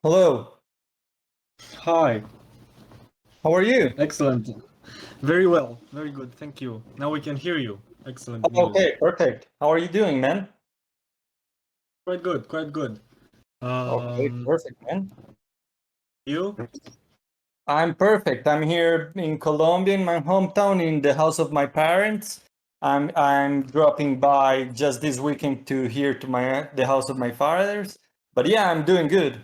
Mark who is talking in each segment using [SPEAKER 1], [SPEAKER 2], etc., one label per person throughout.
[SPEAKER 1] Hello,
[SPEAKER 2] Hi,
[SPEAKER 1] how are you?
[SPEAKER 2] excellent. Very well, very good, thank you. Now we can hear you. Excellent news.
[SPEAKER 1] Okay, perfect. How are you doing, man?
[SPEAKER 2] Quite good, quite good.
[SPEAKER 1] Okay,
[SPEAKER 2] Um,
[SPEAKER 1] perfect, man.
[SPEAKER 2] you?
[SPEAKER 1] I'm perfect. I'm here in Colombia, in my hometown, in the house of my parents. I'm dropping by just this weekend to here to the house of my fathers. But yeah, I'm doing good.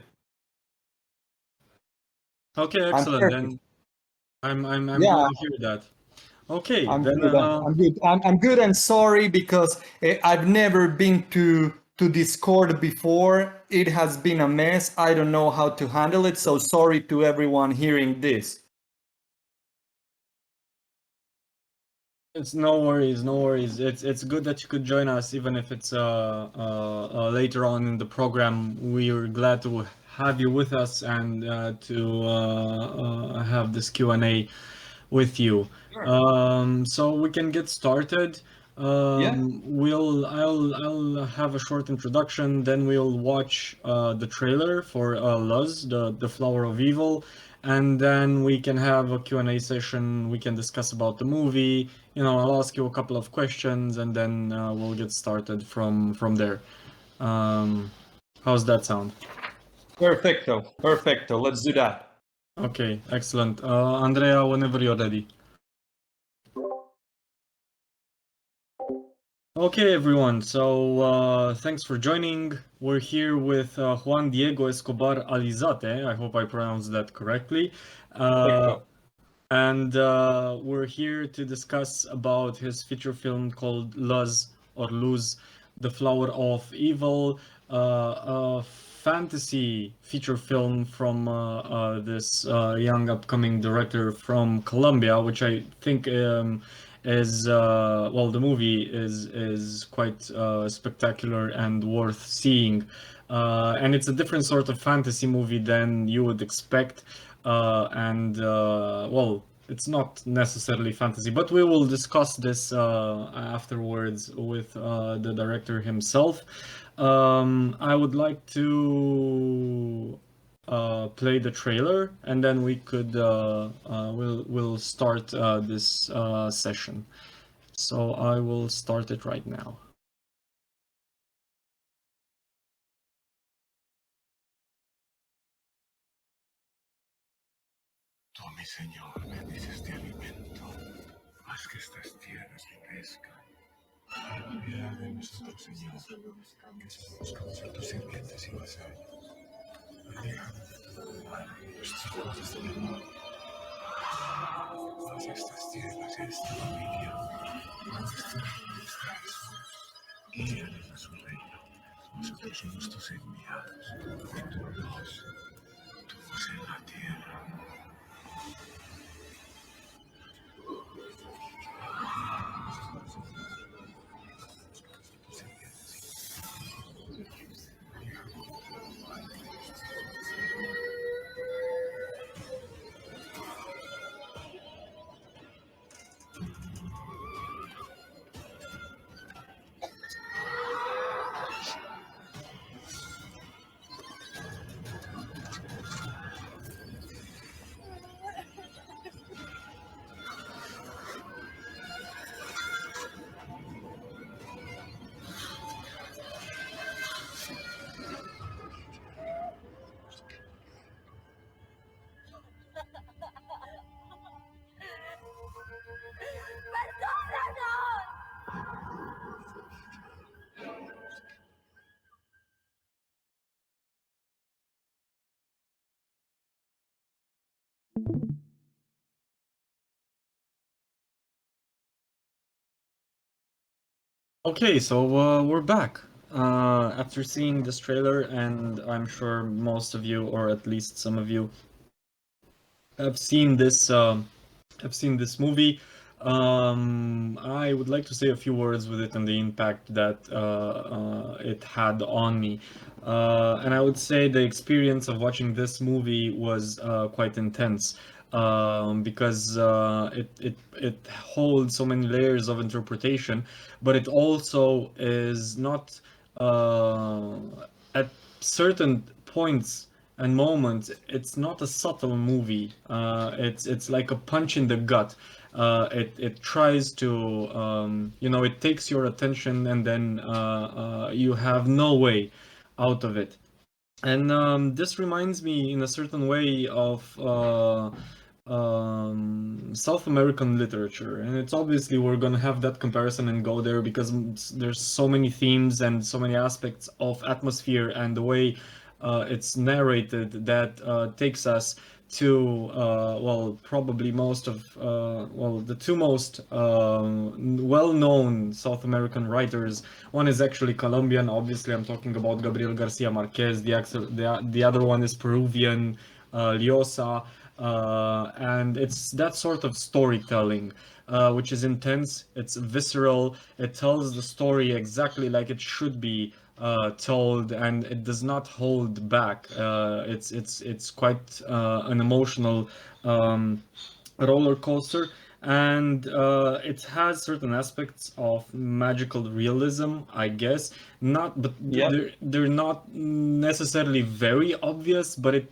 [SPEAKER 2] Okay,
[SPEAKER 1] I'm
[SPEAKER 2] excellent.
[SPEAKER 1] perfect.
[SPEAKER 2] Then I'm
[SPEAKER 1] Yeah,
[SPEAKER 2] glad to hear that. Okay,
[SPEAKER 1] I'm
[SPEAKER 2] then
[SPEAKER 1] good. I'm good. I'm good and sorry because I've never been to Discord before. It has been a mess. I don't know how to handle it. So sorry to everyone hearing this.
[SPEAKER 2] it's no worries, no worries. It's good that you could join us, even if it's later on in the program. We are glad to have you with us and to have this Q&A with you.
[SPEAKER 1] Sure.
[SPEAKER 2] So we can get started.
[SPEAKER 1] Yeah.
[SPEAKER 2] I'll have a short introduction, then we'll watch the trailer for LUZ, the Flower of Evil, and then we can have a Q&A session. We can discuss about the movie. I'll ask you a couple of questions, and then we'll get started from there. Um, how's that sound?
[SPEAKER 1] Perfecto. Perfecto. Let's do that.
[SPEAKER 2] Okay, excellent. Andrea, whenever you're ready. Okay, everyone. So thanks for joining. We're here with Juan Diego Escobar Alzate. I hope I pronounced that correctly. Uh,
[SPEAKER 1] Perfecto.
[SPEAKER 2] and we're here to discuss about his feature film called LUZ or Luz, The Flower of Evil, a fantasy feature film from this young upcoming director from Colombia, which I think is well, the movie is quite spectacular and worth seeing. And it's a different sort of fantasy movie than you would expect. And well, it's not necessarily fantasy, but we will discuss this afterwards with the director himself. I would like to play the trailer, and then we'll start this session. So I will start it right now.
[SPEAKER 3] Tú, mi Señor, bendice este alimento, haz que estas tierras florezcan. Ten piedad de nosotros, Señor, que somos como tus sirvientes y vasallos. Aléjanos de todo mal, nuestros ojos de amor. Haz estas tierras y esta familia, donde estás, guíanos a su reino. Nosotros somos tus enviados, tu voz en la tierra.
[SPEAKER 2] Okay, so we're back after seeing this trailer, and I'm sure most of you, or at least some of you, have seen this. Have seen this movie. I would like to say a few words with it and the impact that it had on me. And I would say the experience of watching this movie was quite intense because it holds so many layers of interpretation, but it also is not at certain points. and moments, it's not a subtle movie. It's like a punch in the gut. It tries to, it takes your attention, and then you have no way out of it. And this reminds me in a certain way of South American literature. And it's obviously we're going to have that comparison and go there because there's so many themes and so many aspects of atmosphere and the way it's narrated that takes us to, probably most of, the two most well-known South American writers. One is actually Colombian, obviously I'm talking about Gabriel Garcia Marquez. The other one is Peruvian, Lyosa. And it's that sort of storytelling, which is intense, it's visceral, it tells the story exactly like it should be told, and it does not hold back. It's quite an emotional roller coaster, and it has certain aspects of magical realism, I guess. Not, but
[SPEAKER 1] Yeah.
[SPEAKER 2] they're not necessarily very obvious, but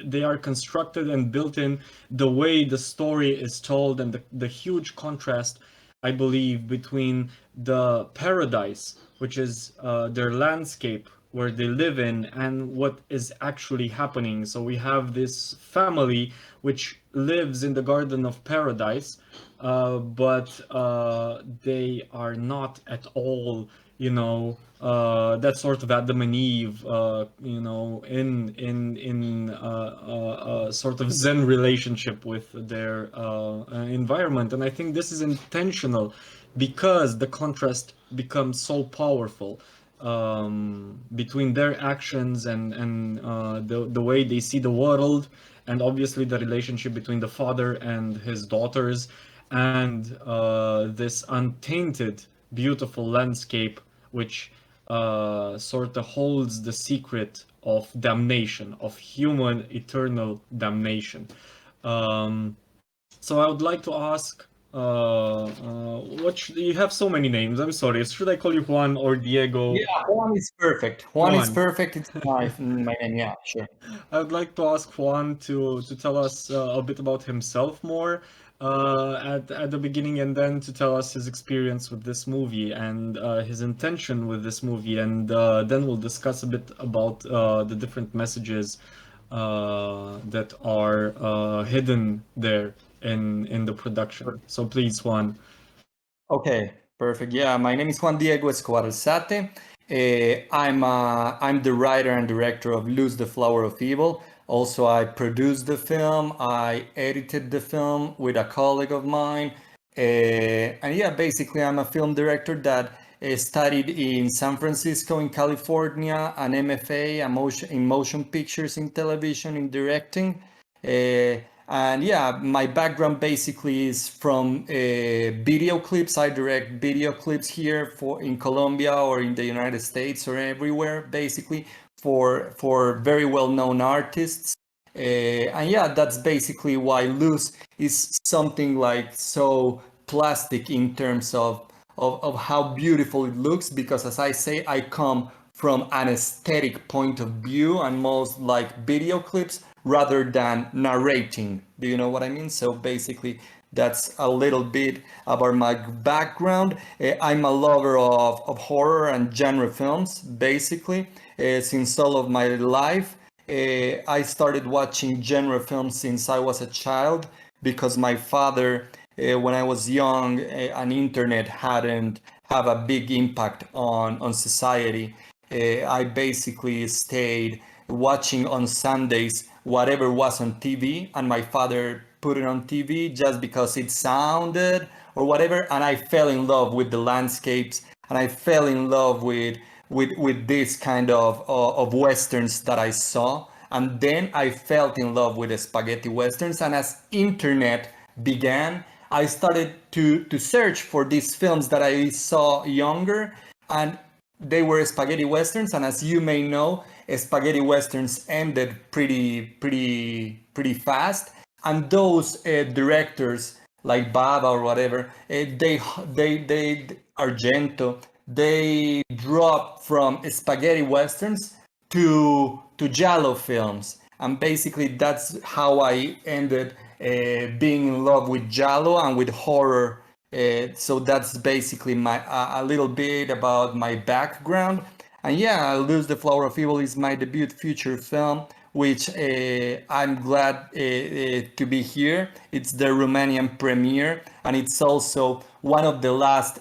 [SPEAKER 2] they are constructed and built in the way the story is told, and the huge contrast, I believe, between the paradise, which is their landscape where they live in, and what is actually happening. So we have this family which lives in the Garden of Paradise, but they are not at all, that sort of Adam and Eve, in sort of Zen relationship with their environment. And I think this is intentional because the contrast becomes so powerful between their actions and the way they see the world, and obviously the relationship between the father and his daughters, and this untainted, beautiful landscape, which sort of holds the secret of damnation, of human eternal damnation. So I would like to ask, you have so many names. I'm sorry. Should I call you Juan or Diego?
[SPEAKER 1] Yeah, Juan is perfect. Juan is
[SPEAKER 2] Juan.
[SPEAKER 1] perfect. It's my name. Yeah, sure.
[SPEAKER 2] I would like to ask Juan to tell us a bit about himself more at the beginning, and then to tell us his experience with this movie and his intention with this movie, and then we'll discuss a bit about the different messages that are hidden there in the production. So please, Juan.
[SPEAKER 1] Okay, perfect. Yeah, my name is Juan Diego Escobar Alzate. I'm the writer and director of LUZ, The Flower of Evil. Also, I produced the film. I edited the film with a colleague of mine. And yeah, basically, I'm a film director that studied in San Francisco, in California, an MFA in motion pictures, in television, in directing. And yeah, my background basically is from video clips. I direct video clips here in Colombia or in the United States or everywhere, basically for very well-known artists. And yeah, that's basically why LUZ is something like so plastic in terms of how beautiful it looks, because as I say, I come from an aesthetic point of view and most like video clips rather than narrating. Do you know what I mean? So basically, that's a little bit about my background. I'm a lover of horror and genre films, basically, since all of my life. I started watching genre films since I was a child because my father, when I was young, an internet hadn't have a big impact on society. I basically stayed watching on Sundays whatever was on TV, and my father put it on TV just because it sounded or whatever, and I fell in love with the landscapes, and I fell in love with this kind of westerns that I saw, and then I fell in love with the spaghetti westerns, and as internet began, I started to search for these films that I saw younger, and they were spaghetti westerns, and as you may know, spaghetti westerns ended pretty fast, and those directors like Baba or whatever, they Argento, they dropped from spaghetti westerns to giallo films, and basically that's how I ended being in love with giallo and with horror. So that's basically my a little bit about my background. And yeah, Lose the Flower of Evil is my debut feature film, which I'm glad to be here. It's the Romanian premiere, and it's also one of the last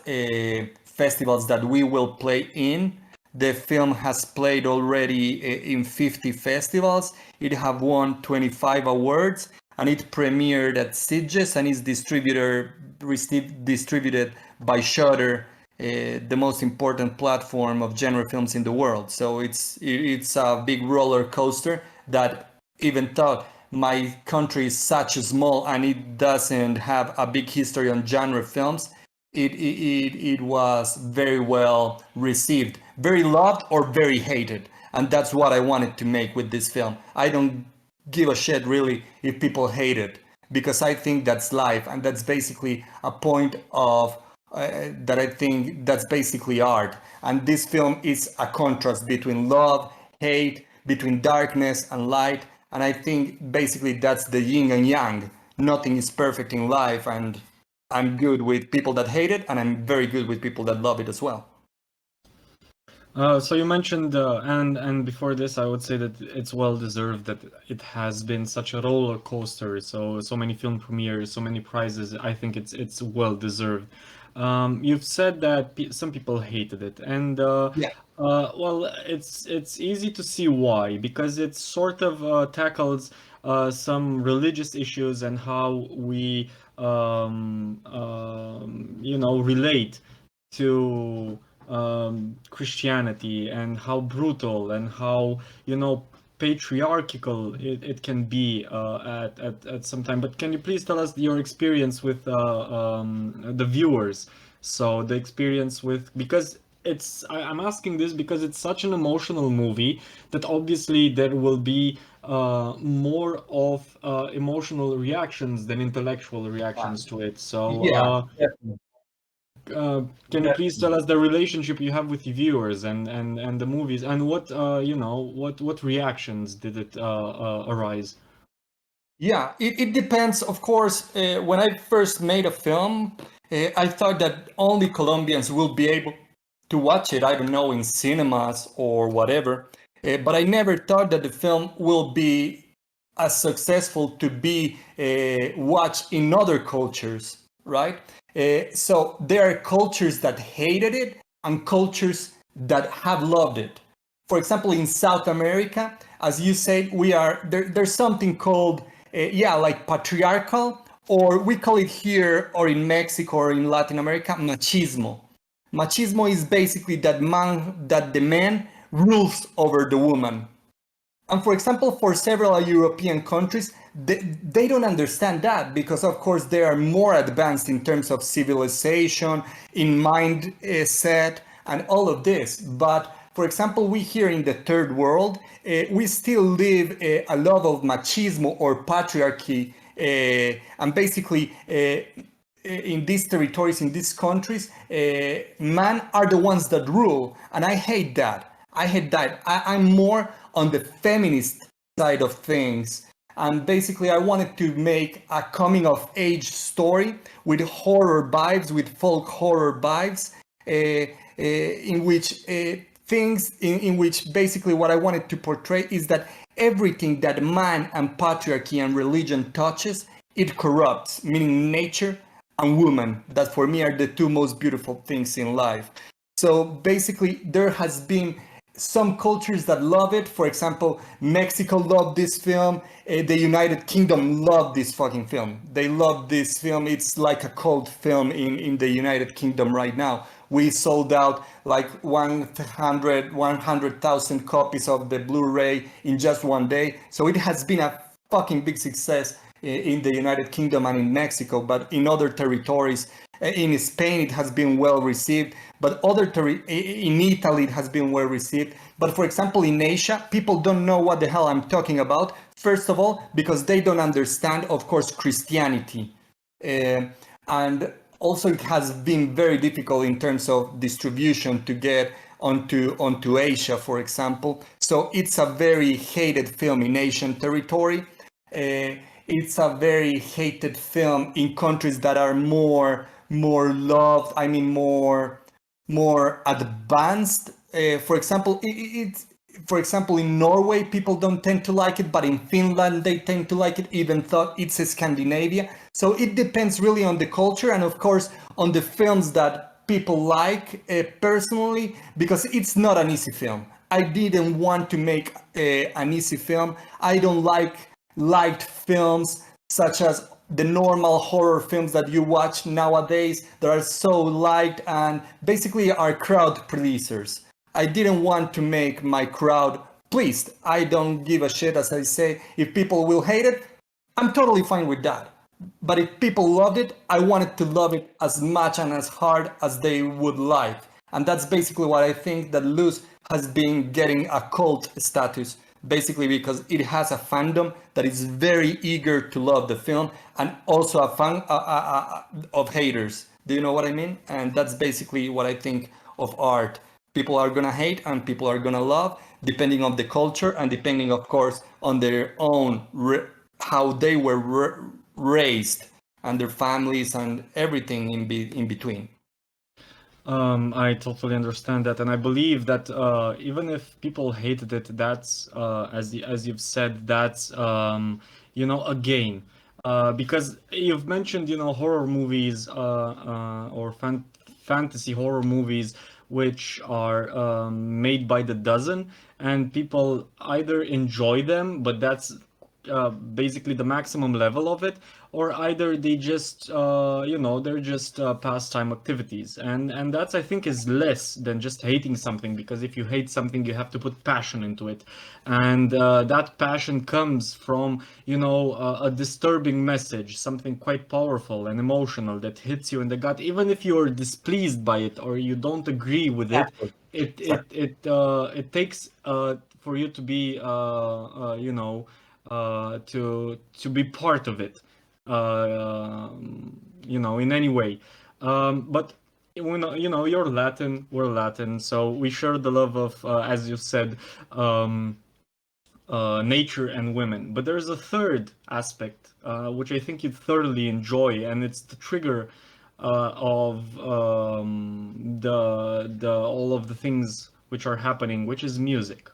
[SPEAKER 1] festivals that we will play in. The film has played already in 50 festivals. It have won 25 awards, and it premiered at Sitges and is distributed by Shudder, the most important platform of genre films in the world. So it's a big roller coaster that, even though my country is such small and it doesn't have a big history on genre films, it was very well received, very loved or very hated. And that's what I wanted to make with this film. I don't give a shit really if people hate it, because I think that's life, and that's basically a point of that I think that's basically art. And this film is a contrast between love, hate, between darkness and light. And I think basically that's the yin and yang. Nothing is perfect in life, and I'm good with people that hate it, and I'm very good with people that love it as well.
[SPEAKER 2] So you mentioned, and before this, I would say that it's well deserved that it has been such a roller coaster. So many film premieres, so many prizes. I think it's well deserved. You've said that some people hated it, and
[SPEAKER 1] Yeah.
[SPEAKER 2] well, it's easy to see why, because it sort of tackles some religious issues and how we relate to Christianity, and how brutal and how patriarchal it can be at some time. But can you please tell us your experience with the viewers? So the experience with, because I'm asking this because it's such an emotional movie that obviously there will be more of emotional reactions than intellectual reactions to it. So
[SPEAKER 1] Yeah, definitely.
[SPEAKER 2] can you please tell us the relationship you have with the viewers and the movies, and what what reactions did it arise?
[SPEAKER 1] Yeah, it depends. Of course, when I first made a film, I thought that only Colombians will be able to watch it, I don't know, in cinemas or whatever. But I never thought that the film will be as successful to be watched in other cultures, right? So there are cultures that hated it and cultures that have loved it. For example, in South America, as you said, there's something called like patriarchal, or we call it here or in Mexico or in Latin America, machismo. Machismo is basically that the man rules over the woman. And for example, for several European countries, they don't understand that, because of course they are more advanced in terms of civilization, in mindset, and all of this. But for example, we here in the third world, we still live a lot of machismo or patriarchy, and basically in these territories, in these countries, men are the ones that rule, and I hate that. I'm more on the feminist side of things. And basically, I wanted to make a coming of age story with horror vibes, with folk horror vibes, in which basically what I wanted to portray is that everything that man and patriarchy and religion touches, it corrupts, meaning nature and woman, that for me are the two most beautiful things in life. So basically, there has been some cultures that love it. For example, Mexico loved this film. The United Kingdom loved this fucking film. They love this film. It's like a cult film in the United Kingdom right now. We sold out like 100,000 copies of the Blu-ray in just one day. So it has been a fucking big success in the United Kingdom and in Mexico, but in other territories, in Spain, it has been well received, but in Italy, it has been well received. But for example, in Asia, people don't know what the hell I'm talking about. First of all, because they don't understand, of course, Christianity. And also it has been very difficult in terms of distribution to get onto Asia, for example. So it's a very hated film in Asian territory. It's a very hated film in countries that are more loved. I mean, more advanced. For example, it's for example in Norway people don't tend to like it, but in Finland they tend to like it, even though it's a Scandinavia. So it depends really on the culture and of course on the films that people like personally, because it's not an easy film. I didn't want to make an easy film. I don't liked films such as the normal horror films that you watch nowadays that are so liked and basically are crowd pleasers. I didn't want to make my crowd pleased. I don't give a shit, as I say. If people will hate it, I'm totally fine with that. But if people loved it, I wanted to love it as much and as hard as they would like. And that's basically what I think that LUZ has been getting a cult status, basically because it has a fandom that is very eager to love the film and also a fan of haters. Do you know what I mean? And that's basically what I think of art. People are gonna hate and people are gonna love, depending on the culture and depending, of course, on their own how they were raised and their families and everything in between.
[SPEAKER 2] I totally understand that, and I believe that even if people hated it, that's as you've said, that's a gain. Because you've mentioned, horror movies or fantasy horror movies, which are made by the dozen, and people either enjoy them, but that's basically the maximum level of it, or either they just they're just pastime activities, and that's, I think, is less than just hating something, because if you hate something you have to put passion into it, and that passion comes from a disturbing message, something quite powerful and emotional that hits you in the gut, even if you're displeased by it or you don't agree with it. It takes for you to be to be part of it, in any way. But you're Latin, we're Latin, so we share the love of, as you said, nature and women. But there's a third aspect, which I think you thoroughly enjoy, and it's the trigger of the all of the things which are happening, which is music.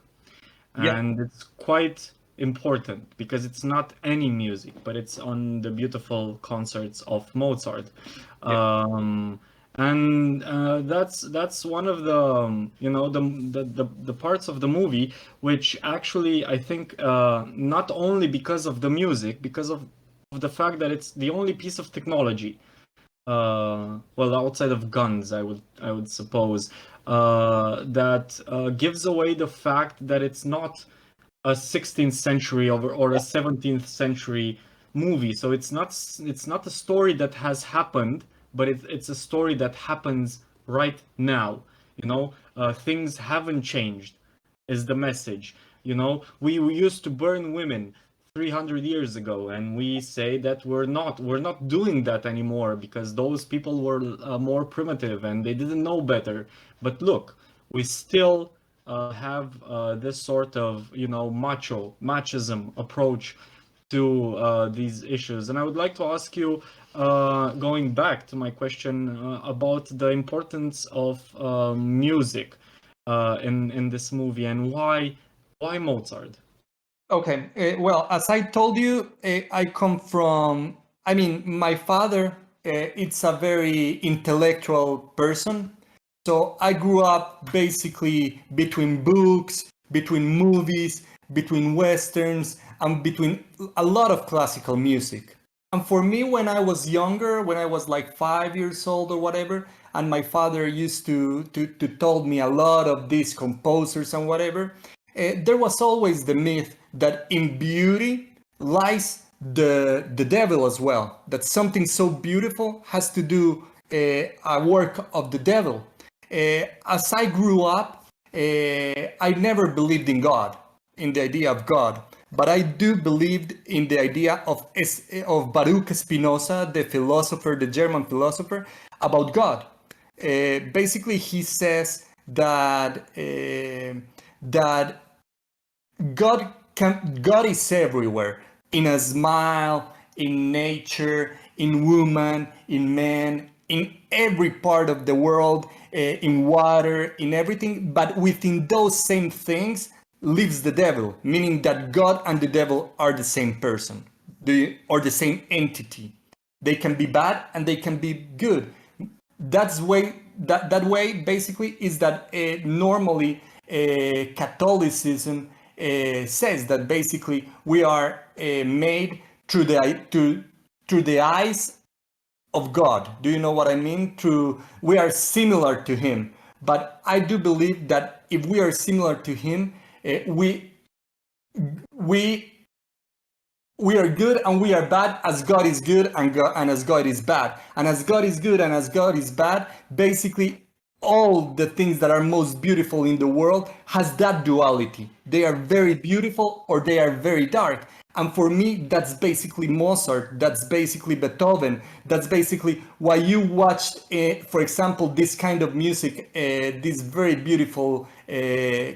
[SPEAKER 2] And it's quite important because it's not any music, but it's on the beautiful concerts of Mozart. And that's one of the the parts of the movie which actually, I think, not only because of the music, because of the fact that it's the only piece of technology, well, outside of guns, I would suppose, that gives away the fact that it's not a 16th century or a 17th century movie. So it's not a story that has happened, but it's a story that happens right now. Things haven't changed, is the message. We used to burn women 300 years ago, and we say that we're not doing that anymore because those people were more primitive and they didn't know better. But look, we still have this sort of machism approach to these issues. And I would like to ask you, going back to my question about the importance of music in this movie, and why Mozart?
[SPEAKER 1] Okay, well, as I told you, I come from, I mean, my father, it's a very intellectual person. So I grew up basically between books, between movies, between westerns, and between a lot of classical music. And for me, when I was younger, when I was like 5 years old or whatever, and my father used to told me a lot of these composers and whatever, there was always the myth that in beauty lies the devil as well. That something so beautiful has to do a work of the devil. As I grew up, I never believed in God, in the idea of God, but I do believed in the idea of Baruch Spinoza, the philosopher, the German philosopher, about God. Basically, he says that God is everywhere, in a smile, in nature, in woman, in man, in every part of the world, in water, in everything. But within those same things lives the devil, meaning that God and the devil are the same person, or the same entity. They can be bad and they can be good. That way basically is that normally Catholicism says that basically we are made through the eyes of God. Do you know what I mean? We are similar to Him. But I do believe that if we are similar to Him, we are good and we are bad as God is good and as God is bad. And as God is good and as God is bad, basically all the things that are most beautiful in the world has that duality. They are very beautiful or they are very dark. And for me, that's basically Mozart, that's basically Beethoven, that's basically why you watched, for example, this kind of music, this very beautiful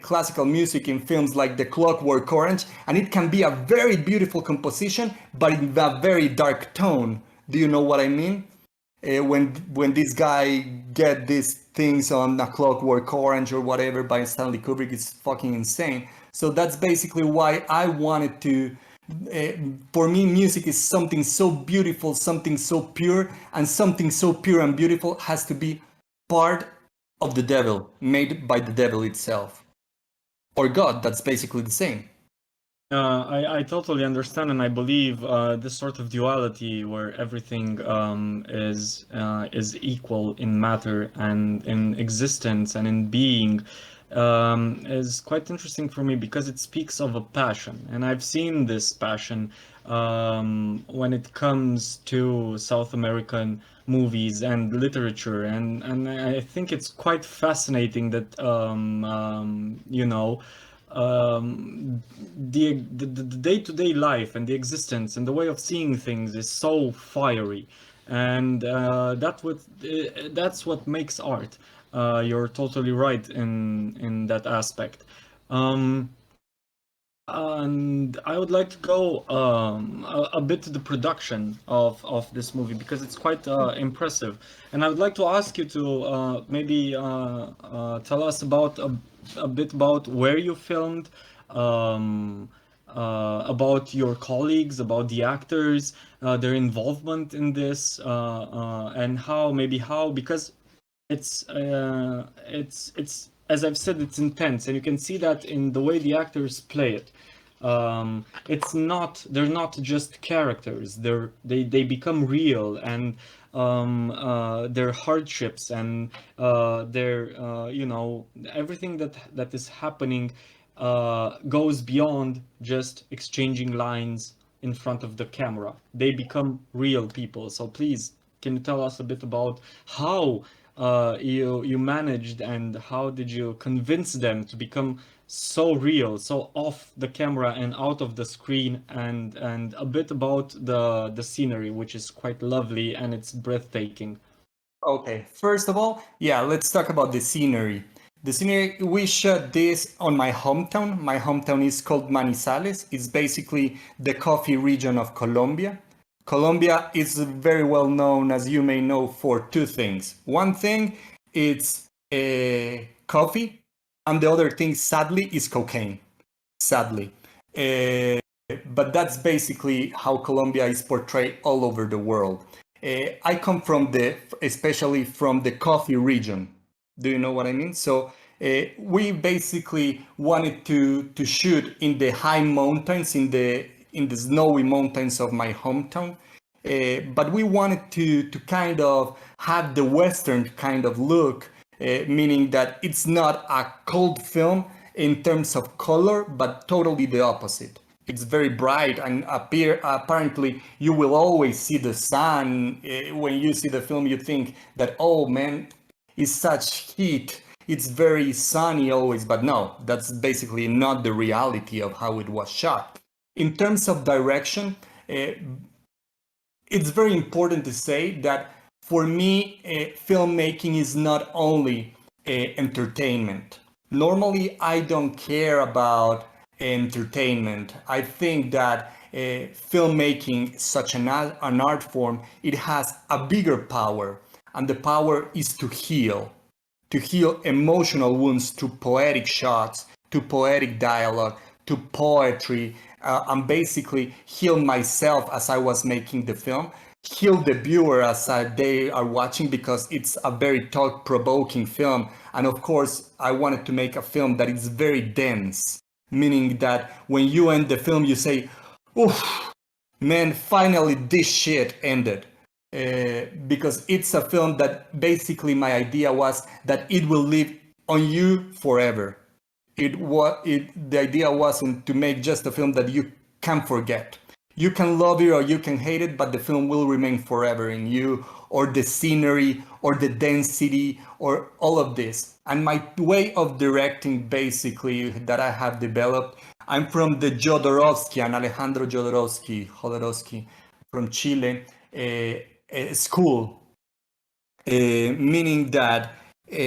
[SPEAKER 1] classical music in films like The Clockwork Orange, and it can be a very beautiful composition, but in a very dark tone. Do you know what I mean? When this guy get these things on A Clockwork Orange or whatever by Stanley Kubrick, it's fucking insane. So that's basically why I wanted to. For me, music is something so beautiful, something so pure, and something so pure and beautiful has to be part of the devil, made by the devil itself, or God. That's basically the same.
[SPEAKER 2] I totally understand, and I believe this sort of duality where everything is equal in matter and in existence and in being is quite interesting for me because it speaks of a passion, and I've seen this passion when it comes to South American movies and literature, and I think it's quite fascinating that the day-to-day life and the existence and the way of seeing things is so fiery, and that's what makes art. You're totally right in that aspect. And I would like to go a bit to the production of this movie because it's quite impressive. And I would like to ask you to maybe tell us about a bit about where you filmed, about your colleagues, about the actors, their involvement in this, and how because it's as I've said, it's intense, and you can see that in the way the actors play it. They're not just characters. They become real, and their hardships and their everything that is happening goes beyond just exchanging lines in front of the camera. They become real people. So please, can you tell us a bit about how you managed and how did you convince them to become so real, so off the camera and out of the screen, and a bit about the scenery, which is quite lovely and it's breathtaking.
[SPEAKER 1] Okay, first of all, yeah, let's talk about the scenery. The scenery, we shot this on my hometown. My hometown is called Manizales. It's basically the coffee region of Colombia. Colombia is very well known, as you may know, for two things. One thing, it's coffee, and the other thing, sadly, is cocaine. Sadly. But that's basically how Colombia is portrayed all over the world. I come from especially from the coffee region. Do you know what I mean? So we basically wanted to shoot in the high mountains, in the snowy mountains of my hometown. But we wanted to kind of have the Western kind of look, meaning that it's not a cold film in terms of color, but totally the opposite. It's very bright, and apparently you will always see the sun. When you see the film, you think that, oh man, it's such heat. It's very sunny always, but no, that's basically not the reality of how it was shot. In terms of direction, it's very important to say that for me, filmmaking is not only entertainment. Normally, I don't care about entertainment. I think that filmmaking, such an art form, it has a bigger power, and the power is to heal emotional wounds through poetic shots, to poetic dialogue, to poetry, and basically heal myself as I was making the film, heal the viewer as they are watching, because it's a very thought-provoking film. And of course, I wanted to make a film that is very dense, meaning that when you end the film, you say, oof, man, finally this shit ended. Because it's a film that basically my idea was that it will live on you forever. The idea wasn't to make just a film that you can forget. You can love it or you can hate it, but the film will remain forever in you, or the scenery, or the density, or all of this. And my way of directing, basically, that I have developed, I'm from the Jodorowsky and Alejandro Jodorowsky from Chile school, meaning that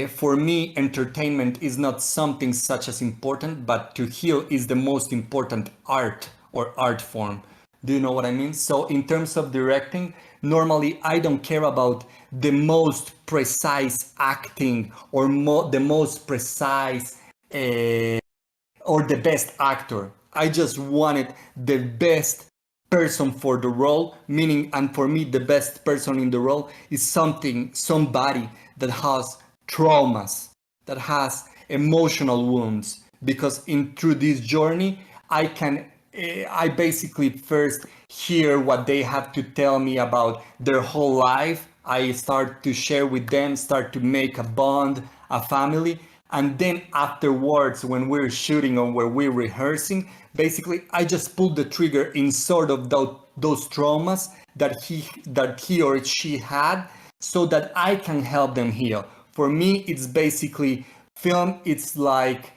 [SPEAKER 1] for me, entertainment is not something such as important, but to heal is the most important art or art form. Do you know what I mean? So in terms of directing, normally I don't care about the most precise acting or the most precise or the best actor. I just wanted the best person for the role, meaning, and for me, the best person in the role is somebody that has traumas, that has emotional wounds, because through this journey, I basically first hear what they have to tell me about their whole life. I start to share with them, start to make a bond, a family. And then afterwards, when we're shooting or when we're rehearsing, basically I just pull the trigger in sort of those traumas that he or she had, so that I can help them heal. For me, it's basically film. It's like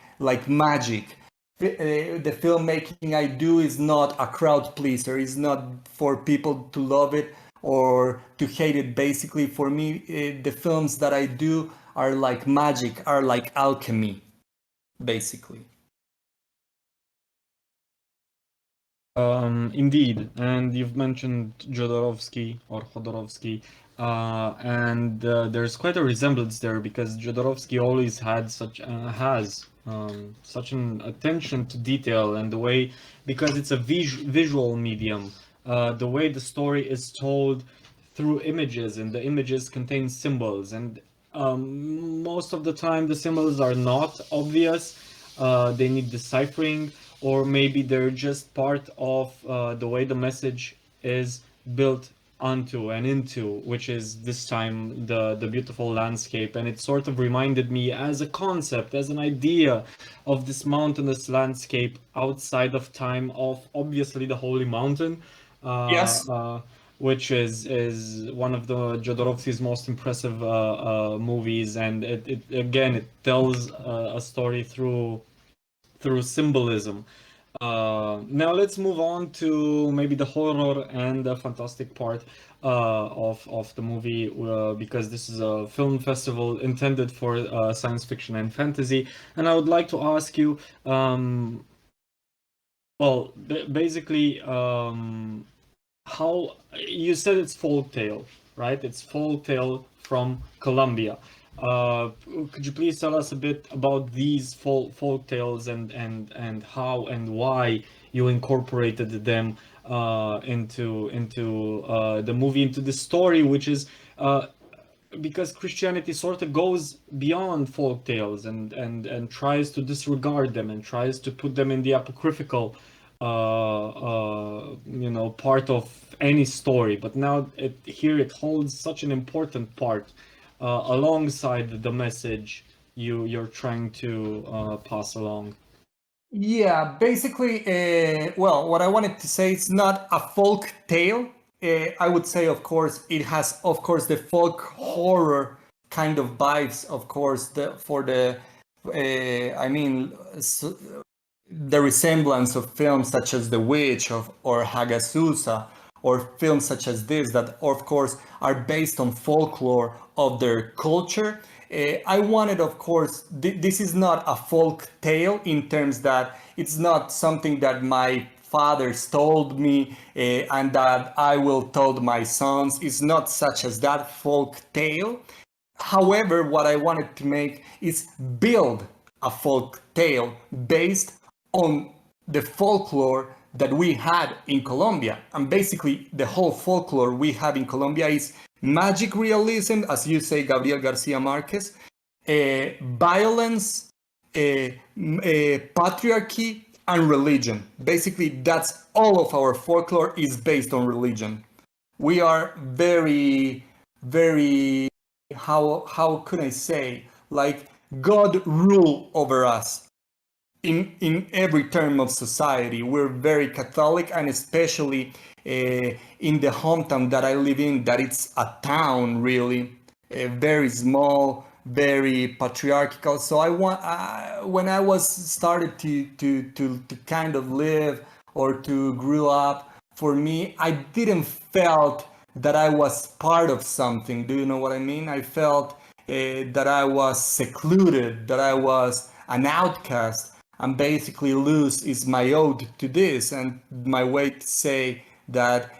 [SPEAKER 1] magic. The filmmaking I do is not a crowd pleaser. It's not for people to love it or to hate it. Basically, for me, the films that I do are like magic, are like alchemy, basically.
[SPEAKER 2] Indeed, and you've mentioned Jodorowsky, and there's quite a resemblance there, because Jodorowsky always had has such an attention to detail, and the way, because it's a visual medium, the way the story is told through images, and the images contain symbols, and most of the time the symbols are not obvious. They need deciphering, or maybe they're just part of the way the message is built onto and into, which is this time the beautiful landscape. And it sort of reminded me as a concept, as an idea, of this mountainous landscape outside of time, of obviously the Holy Mountain.
[SPEAKER 1] Yes.
[SPEAKER 2] Which is one of the Jodorowsky's most impressive movies, and it tells a story through symbolism. Now let's move on to maybe the horror and the fantastic part of the movie, because this is a film festival intended for science fiction and fantasy. And I would like to ask you, well, basically, how you said it's folktale, right? It's folktale from Colombia. Could you please tell us a bit about these folk tales, and how and why you incorporated them into the movie, into the story, which is because Christianity sort of goes beyond folk tales and tries to disregard them, and tries to put them in the apocryphal part of any story. But now here it holds such an important part alongside the message you're trying to pass along.
[SPEAKER 1] Yeah, basically, well, what I wanted to say, it's not a folk tale. I would say, of course, it has, of course, the folk horror kind of vibes, of course, the resemblance of films such as The Witch or Hagazusa, or films such as this that, of course, are based on folklore of their culture. I wanted, of course, this is not a folk tale in terms that it's not something that my fathers told me and that I will told my sons. It's not such as that folk tale. However, what I wanted to make is build a folk tale based on the folklore that we had in Colombia. And basically, the whole folklore we have in Colombia is magic realism, as you say, Gabriel Garcia Marquez, violence, patriarchy, and religion. Basically, that's all of our folklore is based on religion. We are very, very, how could I say, like God rule over us in every term of society. We're very Catholic, and especially in the hometown that I live in, that it's a town really, very small, very patriarchal. So when I was started to kind of live or to grow up, for me, I didn't felt that I was part of something. Do you know what I mean? I felt that I was secluded, that I was an outcast. And basically, LUZ is my ode to this, and my way to say that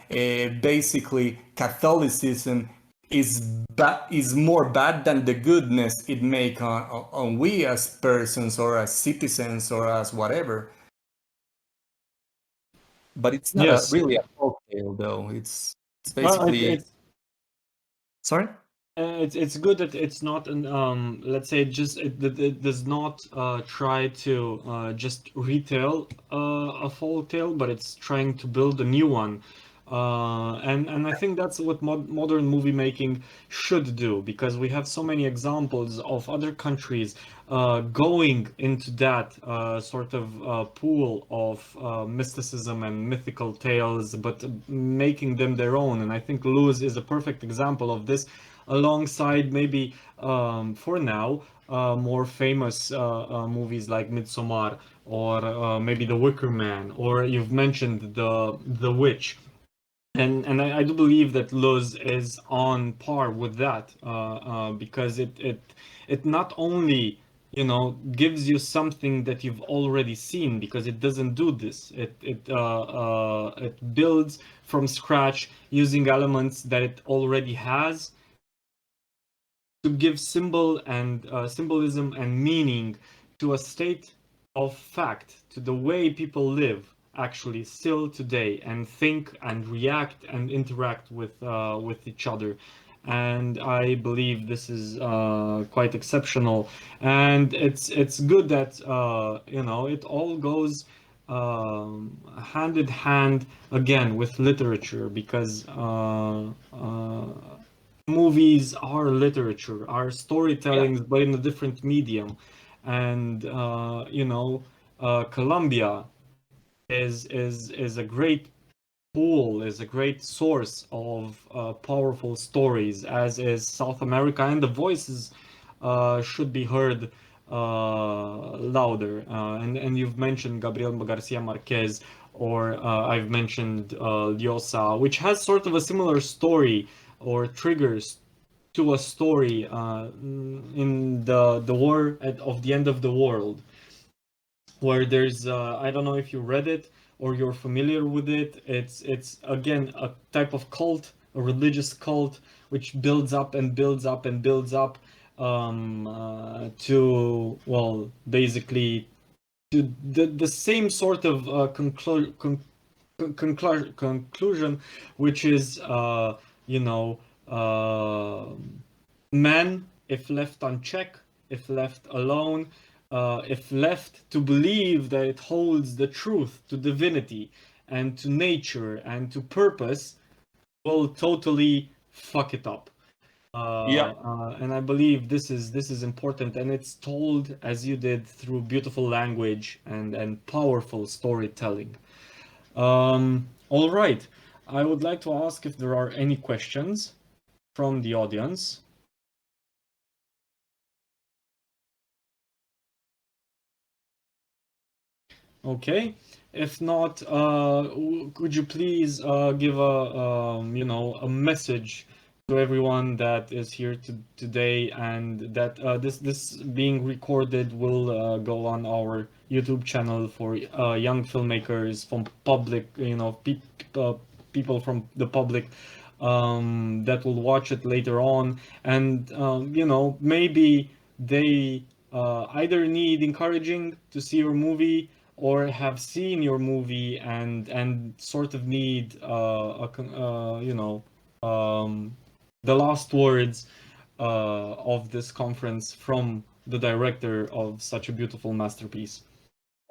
[SPEAKER 1] basically Catholicism is more bad than the goodness it make on we as persons or as citizens or as whatever. But it's not
[SPEAKER 2] Yes.
[SPEAKER 1] really a folk tale, though. It's
[SPEAKER 2] Well,
[SPEAKER 1] basically. Sorry?
[SPEAKER 2] it's good that it's not an let's say it does not try to just retell a folk tale, but it's trying to build a new one. And I think that's what modern movie making should do, because we have so many examples of other countries going into that sort of pool of mysticism and mythical tales, but making them their own. And I think Luz is a perfect example of this, alongside maybe for now more famous movies like Midsommar, or maybe The Wicker Man, or you've mentioned the Witch. And I do believe that Luz is on par with that, because it not only, you know, gives you something that you've already seen, because it doesn't do this. It builds from scratch using elements that it already has to give symbolism and meaning to a state of fact, to the way people live actually still today, and think and react and interact with each other. And I believe this is quite exceptional, and it's good that you know, it all goes hand in hand again with literature, because movies are literature, are storytellings, but in a different medium. And you know, Colombia is a great pool, is a great source of powerful stories, as is South America, and the voices should be heard louder. And you've mentioned Gabriel Garcia Marquez, or I've mentioned Lyosa, which has sort of a similar story, or triggers to a story in the war of the end of the world, where there's I don't know if you read it or you're familiar with it. It's again a type of cult, a religious cult, which builds up and builds up and builds up to, well, basically to the same sort of conclusion, which is you know, man, if left unchecked, if left alone, if left to believe that it holds the truth to divinity and to nature and to purpose, will totally fuck it up. And I believe this is important, and it's told, as you did, through beautiful language and powerful storytelling. All right, I would like to ask if there are any questions from the audience. Okay, if not, could you please give a you know, a message everyone that is here today, and that this being recorded will go on our YouTube channel for young filmmakers from public, people from the public that will watch it later on, and maybe they either need encouraging to see your movie or have seen your movie and sort of need the last words of this conference from the director of such a beautiful masterpiece.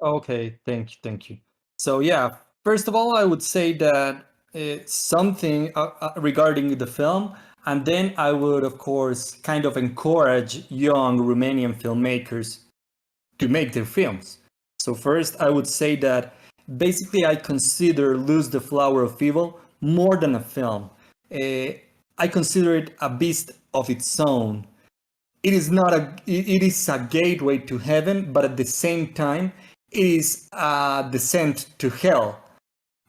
[SPEAKER 1] Okay, thank you. So yeah, first of all, I would say that something regarding the film, and then I would, of course, kind of encourage young Romanian filmmakers to make their films. So first, I would say that basically I consider Lose the Flower of Evil more than a film. I consider it a beast of its own. It is a gateway to heaven, but at the same time, it is a descent to hell.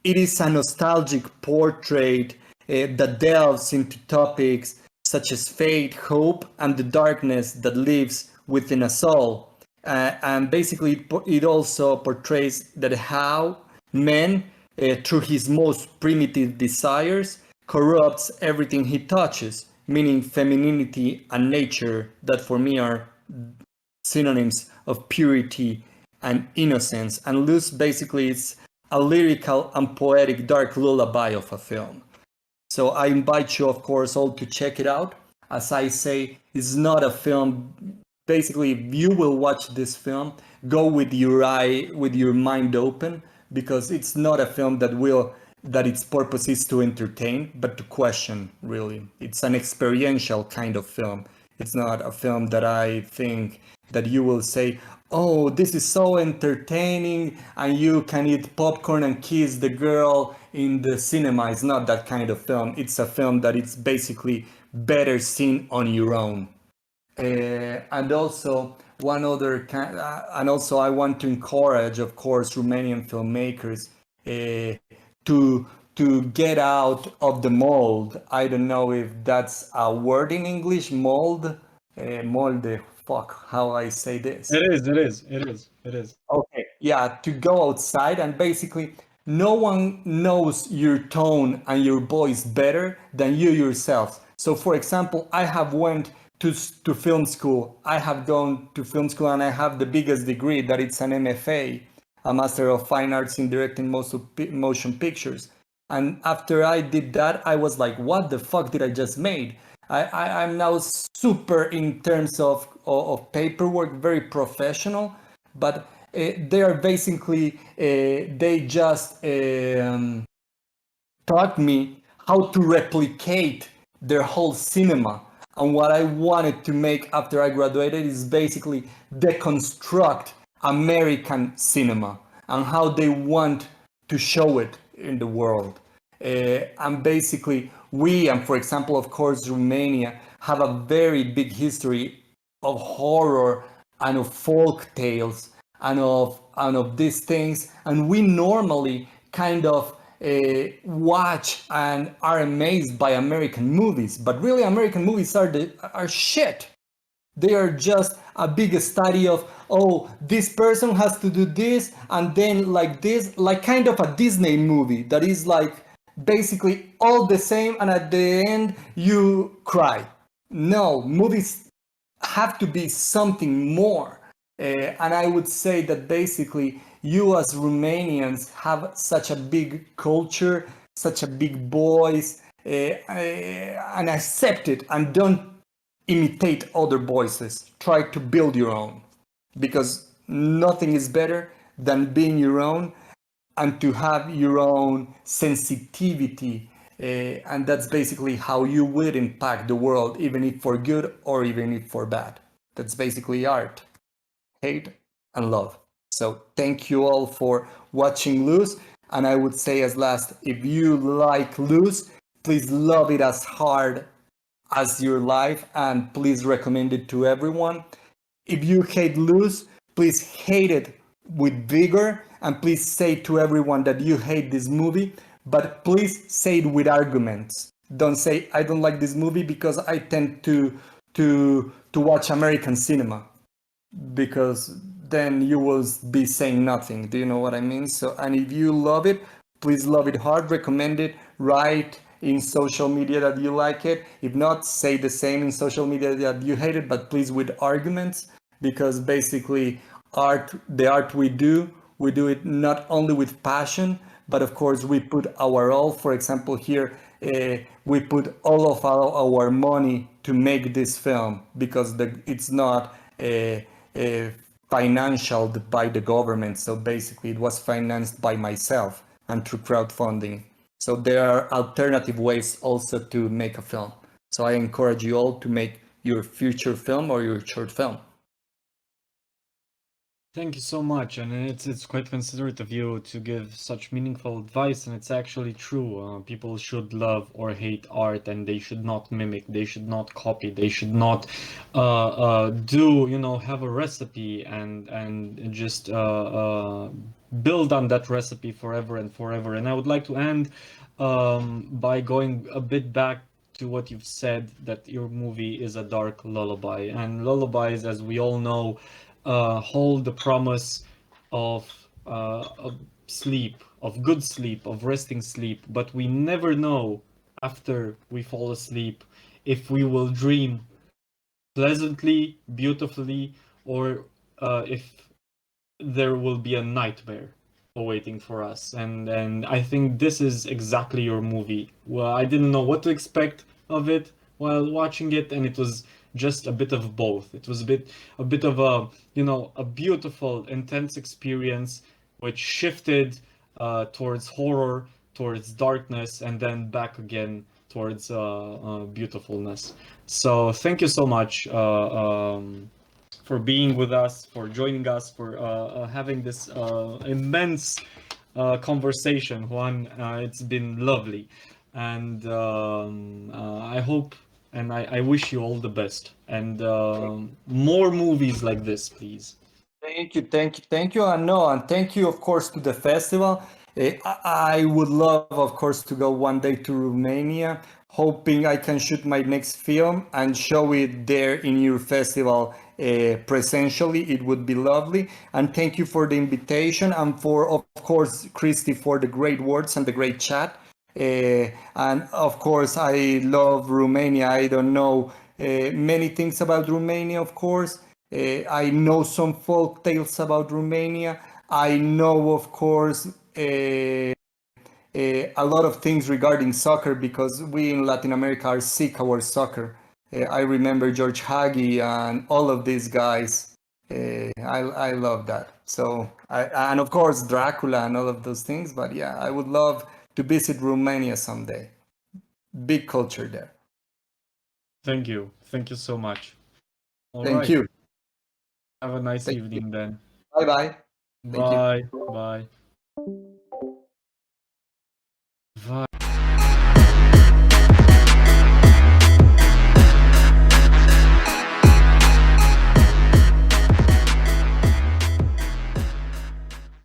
[SPEAKER 1] It is a nostalgic portrait that delves into topics such as fate, hope, and the darkness that lives within us all. And basically, it also portrays that how man, through his most primitive desires, corrupts everything he touches, meaning femininity and nature, that for me are synonyms of purity and innocence. And Luz basically is a lyrical and poetic dark lullaby of a film. So I invite you, of course, all to check it out. As I say, it's not a film. Basically, if you will watch this film, go with your mind open, because it's not a film that its purpose is to entertain, but to question, really. It's an experiential kind of film. It's not a film that I think that you will say, oh, this is so entertaining, and you can eat popcorn and kiss the girl in the cinema. It's not that kind of film. It's a film that it's basically better seen on your own. And also and also I want to encourage, of course, Romanian filmmakers to get out of the mold. I don't know if that's a word in English, mold, molde. Fuck, how I say this.
[SPEAKER 2] It is.
[SPEAKER 1] Okay, yeah, to go outside, and basically no one knows your tone and your voice better than you yourself. So for example, I have went to film school. I have gone to film school and I have the biggest degree, that it's an MFA, a Master of Fine Arts in Directing Motion Pictures. And after I did that, I was like, what the fuck did I just made? I'm now super in terms of paperwork, very professional, but they are basically, they just taught me how to replicate their whole cinema. And what I wanted to make after I graduated is basically deconstruct American cinema and how they want to show it in the world. And basically, and for example, of course, Romania, have a very big history of horror and of folk tales and of these things. And we normally kind of watch and are amazed by American movies, but really American movies are shit. They are just a big study of, oh, this person has to do this and then like this, like kind of a Disney movie that is like basically all the same, and at the end you cry. No, movies have to be something more. And I would say that basically you as Romanians have such a big culture, such a big voice, and accept it and don't imitate other voices. Try to build your own, because nothing is better than being your own and to have your own sensitivity. And that's basically how you will impact the world, even if for good or even if for bad. That's basically art, hate and love. So thank you all for watching LUZ. And I would say as last, if you like LUZ, please love it as hard as your life and please recommend it to everyone. If you hate LUZ, please hate it with vigor and please say to everyone that you hate this movie, but please say it with arguments. Don't say I don't like this movie because I tend to watch American cinema, because then you will be saying nothing. Do you know what I mean? So, and if you love it, please love it hard, recommend it, write in social media that you like it. If not, say the same in social media that you hate it, but please with arguments, because basically the art we do it not only with passion, but of course we put our all. For example, here we put all of our money to make this film, because it's not financial by the government. So basically, it was financed by myself and through crowdfunding. So there are alternative ways also to make a film. So I encourage you all to make your future film or your short film.
[SPEAKER 2] Thank you so much, and it's quite considerate of you to give such meaningful advice, and it's actually true. People should love or hate art, and they should not mimic, they should not copy, they should not have a recipe and just build on that recipe forever and forever. And I would like to end by going a bit back to what you've said, that your movie is a dark lullaby, and lullabies, as we all know, hold the promise of sleep, of good sleep, of resting sleep, but we never know after we fall asleep if we will dream pleasantly, beautifully, or if there will be a nightmare awaiting for us. And I think this is exactly your movie. Well, I didn't know what to expect of it while watching it, and it was just a bit of both. It was a bit of a beautiful, intense experience which shifted towards horror, towards darkness, and then back again towards beautifulness. So thank you so much for being with us, for joining us, for having this immense conversation, Juan. It's been lovely, and I hope and I wish you all the best, and more movies like this, please.
[SPEAKER 1] Thank you, and no, and thank you, of course, to the festival. I would love, of course, to go one day to Romania, hoping I can shoot my next film and show it there in your festival presentially. It would be lovely. And thank you for the invitation, and for, of course, Christy, for the great words and the great chat. And of course, I love Romania. I don't know many things about Romania, of course. I know some folk tales about Romania. I know, of course, a lot of things regarding soccer, because we in Latin America are sick our soccer. I remember George Hagi and all of these guys. I love that. So and of course Dracula and all of those things. But yeah, I would love to visit Romania someday. Big culture there.
[SPEAKER 2] Thank you so much. All
[SPEAKER 1] Thank
[SPEAKER 2] right.
[SPEAKER 1] you.
[SPEAKER 2] Have a nice
[SPEAKER 1] Thank
[SPEAKER 2] evening then.
[SPEAKER 1] Bye bye. Thank you.
[SPEAKER 2] Bye. Bye.